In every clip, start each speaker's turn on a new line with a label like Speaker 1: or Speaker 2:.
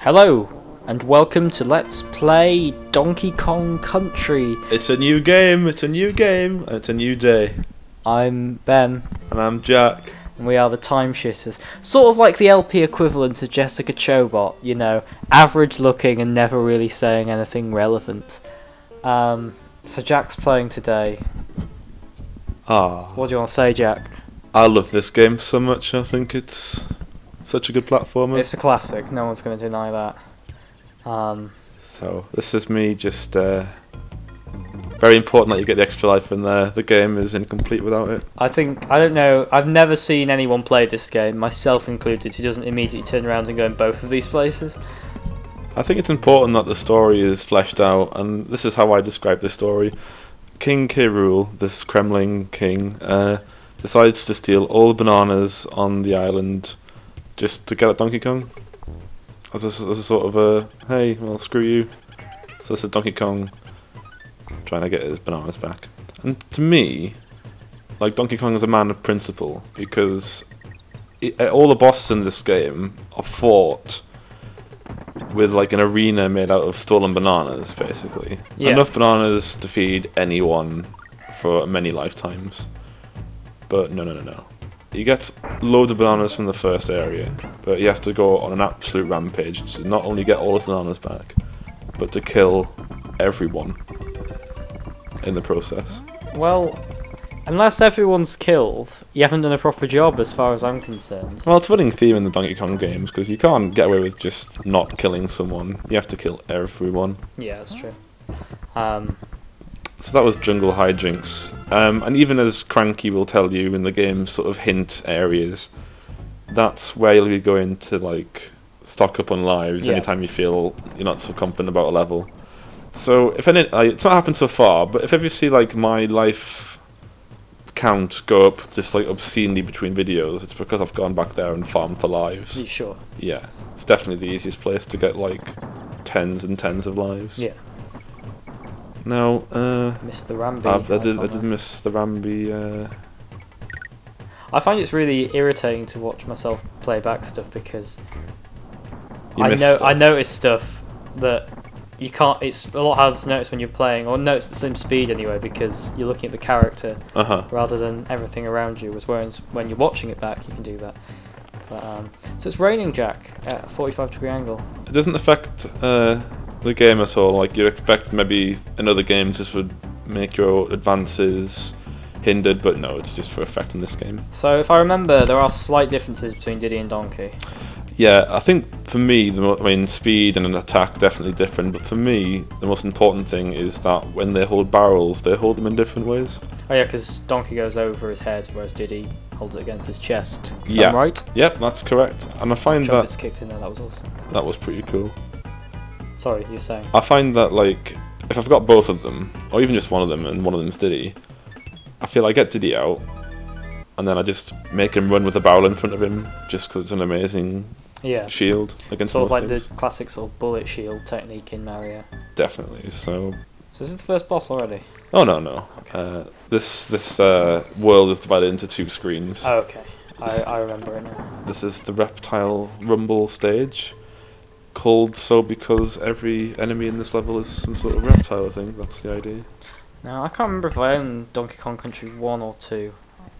Speaker 1: Hello, and welcome to Let's Play Donkey Kong Country.
Speaker 2: It's a new game, it's a new game, and it's a new day.
Speaker 1: I'm Ben.
Speaker 2: And I'm Jack.
Speaker 1: And we are the Timeshitters. Sort of like the LP equivalent to Jessica Chobot, you know, average looking and never really saying anything relevant. So Jack's playing today. What do you want to say, Jack?
Speaker 2: I love this game so much, I think it's such a good platformer.
Speaker 1: It's a classic, no one's going to deny that.
Speaker 2: So, this is me just, very important that you get the extra life in there. The game is incomplete without it.
Speaker 1: I don't know, I've never seen anyone play this game, myself included, who doesn't immediately turn around and go in both of these places.
Speaker 2: I think it's important that the story is fleshed out, and this is how I describe the story. King K. Rool, this Kremlin king, decides to steal all the bananas on the island just to get at Donkey Kong. As a sort of a, hey, well, screw you. So this is Donkey Kong trying to get his bananas back. And to me, like, Donkey Kong is a man of principle, because all the bosses in this game are fought with, like, an arena made out of stolen bananas, basically. Yeah. Enough bananas to feed anyone for many lifetimes. But no. He gets loads of bananas from the first area, but he has to go on an absolute rampage to not only get all his bananas back, but to kill everyone in the process.
Speaker 1: Well, unless everyone's killed, you haven't done a proper job as far as I'm concerned.
Speaker 2: Well, it's a running theme in the Donkey Kong games, because you can't get away with just not killing someone. You have to kill everyone.
Speaker 1: Yeah, that's true.
Speaker 2: So that was Jungle Hijinks. And even as Cranky will tell you in the game's sort of hint areas, that's where you'll be going to, like, stock up on lives anytime you feel you're not so confident about a level. So, if any, it's not happened so far, but if ever you see, like, my life count go up just, like, obscenely between videos, it's because I've gone back there and farmed for lives.
Speaker 1: Are you sure?
Speaker 2: Yeah. It's definitely the easiest place to get, like, tens and tens of lives.
Speaker 1: Yeah.
Speaker 2: Now,
Speaker 1: missed the Rambi.
Speaker 2: I did miss the Rambi.
Speaker 1: I find it's really irritating to watch myself play back stuff, because I notice stuff that you can't. It's a lot harder to notice when you're playing, or notice at the same speed anyway, because you're looking at the character rather than everything around you. Whereas when you're watching it back, you can do that. But, so it's raining, Jack, at a 45-degree angle.
Speaker 2: It doesn't affect the game at all. Like, you'd expect maybe another game just would make your advances hindered, but no, it's just for effect in this game.
Speaker 1: So if I remember, there are slight differences between Diddy and Donkey.
Speaker 2: Yeah, I think for me, speed and an attack definitely different, but for me, the most important thing is that when they hold barrels, they hold them in different ways.
Speaker 1: Oh yeah, because Donkey goes over his head, whereas Diddy holds it against his chest.
Speaker 2: Yeah,
Speaker 1: right?
Speaker 2: Yep, that's correct. And I find that
Speaker 1: Trumpets kicked in there. That was awesome.
Speaker 2: That was pretty cool.
Speaker 1: Sorry, you're saying?
Speaker 2: I find that, like, if I've got both of them, or even just one of them, and one of them's Diddy, I feel I get Diddy out, and then I just make him run with a barrel in front of him, just because it's an amazing shield against
Speaker 1: sort of like
Speaker 2: things.
Speaker 1: the classic sort of bullet shield technique in Mario.
Speaker 2: Definitely. So
Speaker 1: this is the first boss already?
Speaker 2: Oh no. Okay. This world is divided into two screens.
Speaker 1: Oh, okay. I remember it now.
Speaker 2: This is the Reptile Rumble stage, called so because every enemy in this level is some sort of reptile. I think that's the idea.
Speaker 1: Now I can't remember if I own Donkey Kong Country 1 or 2.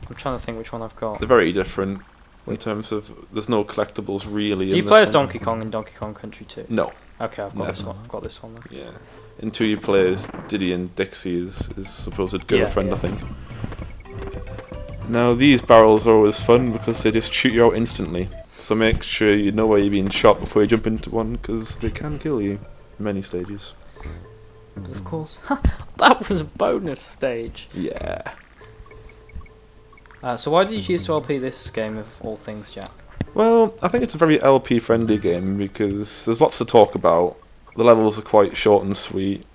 Speaker 1: I'm trying to think which one I've got.
Speaker 2: They're very different in terms of there's no collectibles really.
Speaker 1: Do you play as Donkey Kong in Donkey Kong Country 2?
Speaker 2: No.
Speaker 1: Okay, I've got this one. I've got this one then.
Speaker 2: Yeah. In 2 you play as Diddy and Dixie, his supposed girlfriend, I think. Now these barrels are always fun because they just shoot you out instantly. So make sure you know where you're being shot before you jump into one, because they can kill you in many stages.
Speaker 1: But of course, that was a bonus stage.
Speaker 2: Yeah.
Speaker 1: So why did you choose to LP this game of all things, Jack?
Speaker 2: Well, I think it's a very LP friendly game because there's lots to talk about. The levels are quite short and sweet,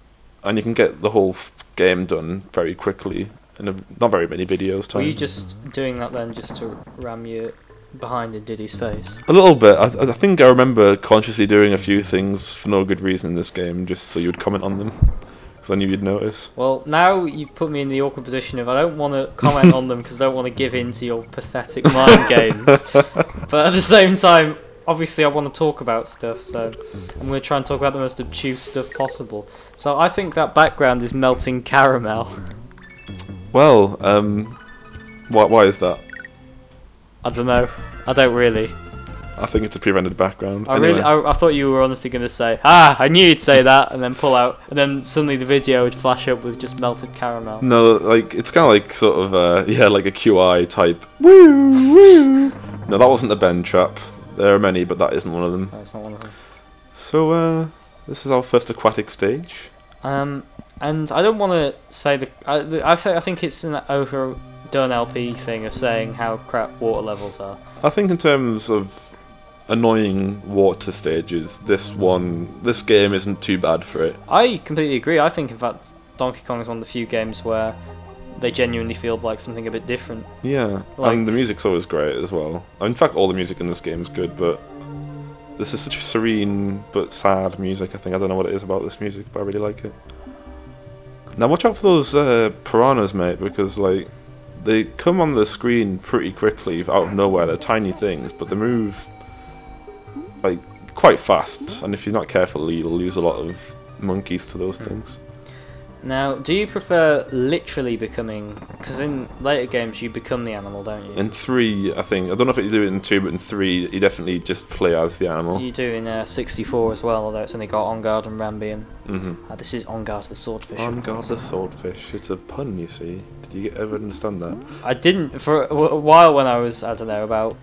Speaker 2: and you can get the whole game done very quickly in not very many videos time.
Speaker 1: Were you just doing that then just to ram you behind in Diddy's face?
Speaker 2: A little bit. I think I remember consciously doing a few things for no good reason in this game, just so you would comment on them, because I knew you'd notice.
Speaker 1: Well, now you've put me in the awkward position of I don't want to comment on them because I don't want to give in to your pathetic mind games. But at the same time, obviously I want to talk about stuff, so I'm going to try and talk about the most obtuse stuff possible. So I think that background is melting caramel.
Speaker 2: Well, why is that?
Speaker 1: I don't know. I don't really.
Speaker 2: I think it's a pre-rendered background.
Speaker 1: I thought you were honestly going to say, "Ah, I knew you'd say that," and then pull out, and then suddenly the video would flash up with just melted caramel.
Speaker 2: No, like it's kind of like sort of like a QI type. Woo woo. No, that wasn't the bend trap. There are many, but that isn't one of them.
Speaker 1: No, it's not one of them.
Speaker 2: So this is our first aquatic stage.
Speaker 1: And I don't want to say I think it's an overdone LP thing of saying how crap water levels are.
Speaker 2: I think in terms of annoying water stages, this game isn't too bad for it.
Speaker 1: I completely agree. I think in fact Donkey Kong is one of the few games where they genuinely feel like something a bit different.
Speaker 2: Yeah, and the music's always great as well. In fact, all the music in this game is good, but this is such serene but sad music. I don't know what it is about this music, but I really like it. Now watch out for those piranhas, mate, because like they come on the screen pretty quickly out of nowhere. They're tiny things, but they move like quite fast, and if you're not careful, you'll lose a lot of monkeys to those things.
Speaker 1: Now, do you prefer literally becoming... Because in later games you become the animal, don't you?
Speaker 2: In 3, I think. I don't know if you do it in 2, but in 3 you definitely just play as the animal.
Speaker 1: You do in 64 as well, although it's only got On Guard and Rambian.
Speaker 2: Mm-hmm.
Speaker 1: This is On Guard the Swordfish.
Speaker 2: On Guard the Swordfish. It's a pun, you see. Did you ever understand that?
Speaker 1: I didn't. For a while when I was, I don't know, about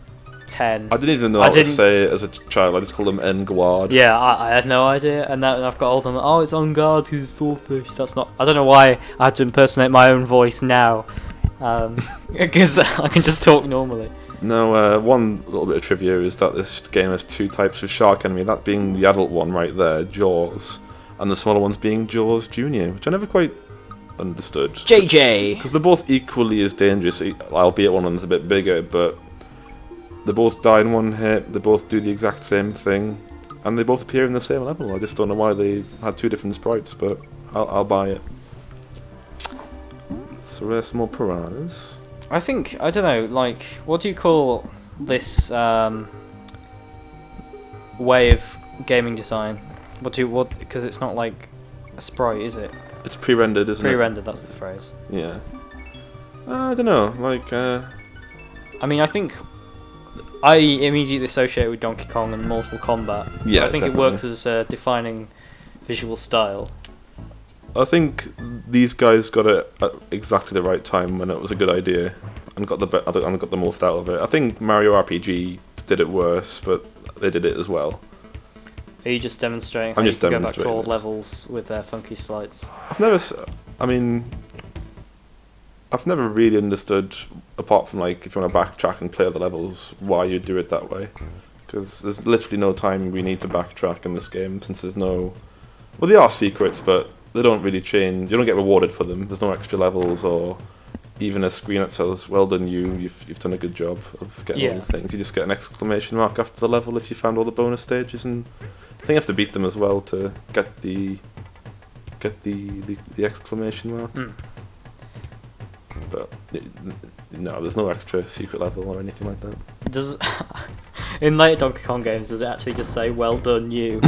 Speaker 1: 10.
Speaker 2: I didn't even know how to say it as a child. I just called them En Guard.
Speaker 1: Yeah, I had no idea, and then I've got older and oh, it's On Guard who's swordfish. That's not... I don't know why I had to impersonate my own voice now, because I can just talk normally.
Speaker 2: No, one little bit of trivia is that this game has 2 types of shark enemy, that being the adult one right there, Jaws, and the smaller ones being Jaws Jr., which I never quite understood.
Speaker 1: JJ!
Speaker 2: Because they're both equally as dangerous, albeit one of them's a bit bigger, but they both die in one hit, they both do the exact same thing, and they both appear in the same level. I just don't know why they had 2 different sprites, but I'll buy it. So there's some more piranhas.
Speaker 1: I think, I don't know, like, what do you call this way of gaming design? Because it's not like a sprite, is it?
Speaker 2: It's pre-rendered, isn't it?
Speaker 1: Pre-rendered, that's the phrase.
Speaker 2: Yeah. I don't know, like...
Speaker 1: I mean, I think... I immediately associate it with Donkey Kong and Mortal Kombat.
Speaker 2: Yeah,
Speaker 1: I think
Speaker 2: definitely.
Speaker 1: It works as a defining visual style.
Speaker 2: I think these guys got it at exactly the right time when it was a good idea, and got the most out of it. I think Mario RPG did it worse, but they did it as well.
Speaker 1: Are you just demonstrating how you can go back to old levels with Funky's flights?
Speaker 2: I've never really understood, apart from like if you want to backtrack and play other levels, why you do it that way. Because there's literally no time we need to backtrack in this game, since there's no... Well, they are secrets, but they don't really change. You don't get rewarded for them. There's no extra levels or even a screen that says, well done you, you've done a good job of getting all the things. You just get an exclamation mark after the level if you found all the bonus stages, and I think you have to beat them as well to get the exclamation mark. But no, there's no extra secret level or anything like that.
Speaker 1: Does in later Donkey Kong games does it actually just say "Well done, you"?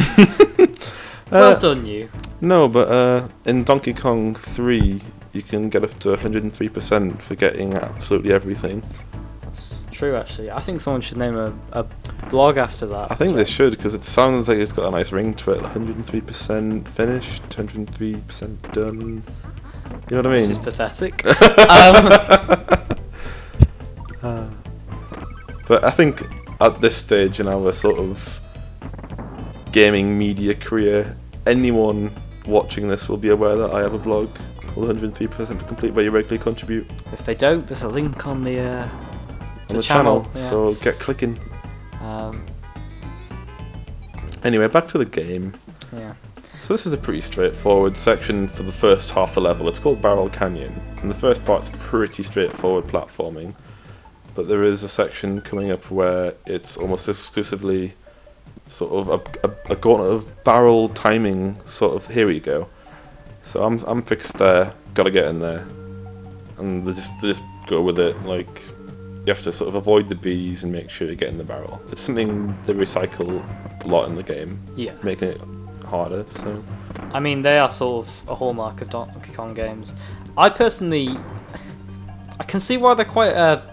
Speaker 1: Well done, you.
Speaker 2: No, but in Donkey Kong 3, you can get up to 103% for getting absolutely everything.
Speaker 1: That's true, actually. I think someone should name a blog after that.
Speaker 2: I think they should, because it sounds like it's got a nice ring to it. 103% finished, 103% done. You know what I mean?
Speaker 1: This is pathetic.
Speaker 2: But I think at this stage in our sort of gaming media career, anyone watching this will be aware that I have a blog called 103% Complete, where you regularly contribute.
Speaker 1: If they don't, there's a link on the
Speaker 2: channel,
Speaker 1: yeah.
Speaker 2: So get clicking. Anyway, back to the game.
Speaker 1: Yeah.
Speaker 2: So this is a pretty straightforward section for the first half of the level. It's called Barrel Canyon, and the first part's pretty straightforward platforming. But there is a section coming up where it's almost exclusively sort of a gauntlet of barrel timing, sort of, here we go. So I'm fixed there, gotta get in there. And they just go with it, like, you have to sort of avoid the bees and make sure you get in the barrel. It's something they recycle a lot in the game, making it harder. So,
Speaker 1: I mean, they are sort of a hallmark of Donkey Kong games. I personally, I can see why they're quite a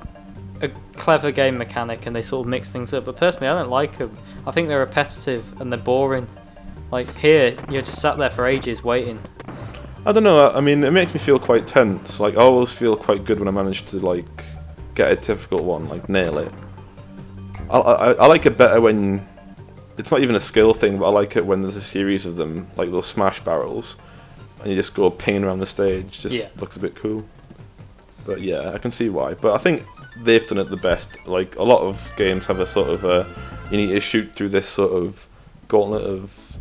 Speaker 1: clever game mechanic and they sort of mix things up, but personally I don't like them. I think they're repetitive and they're boring. Like here, you're just sat there for ages waiting. I
Speaker 2: don't know, I mean, it makes me feel quite tense. Like, I always feel quite good when I manage to, like, get a difficult one, like, nail it. I like it better when, it's not even a skill thing, but I like it when there's a series of them, like those smash barrels, and you just go pinging around the stage. Just looks a bit cool. But yeah, I can see why. But I think they've done it the best. Like, a lot of games have a sort of you need to shoot through this sort of gauntlet of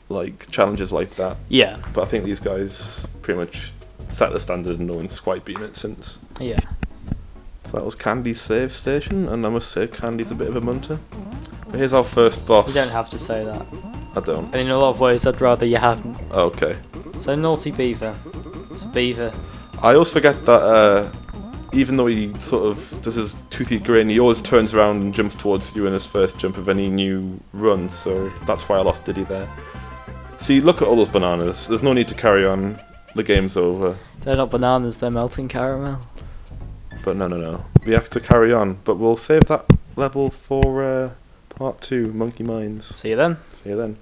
Speaker 2: like challenges like that.
Speaker 1: Yeah.
Speaker 2: But I think these guys pretty much set the standard and no one's quite beaten it since.
Speaker 1: Yeah.
Speaker 2: So that was Candy's save station, and I must say Candy's a bit of a munter. But here's our first boss.
Speaker 1: You don't have to say that.
Speaker 2: I don't.
Speaker 1: And in a lot of ways I'd rather you hadn't.
Speaker 2: Okay.
Speaker 1: So Naughty Beaver. It's a beaver.
Speaker 2: I always forget that even though he sort of does his toothy grin, he always turns around and jumps towards you in his first jump of any new run, so that's why I lost Diddy there. See, look at all those bananas. There's no need to carry on. The game's over.
Speaker 1: They're not bananas, they're melting caramel.
Speaker 2: But no. We have to carry on. But we'll save that level for part 2, Monkey Mines.
Speaker 1: See you then.
Speaker 2: See you then.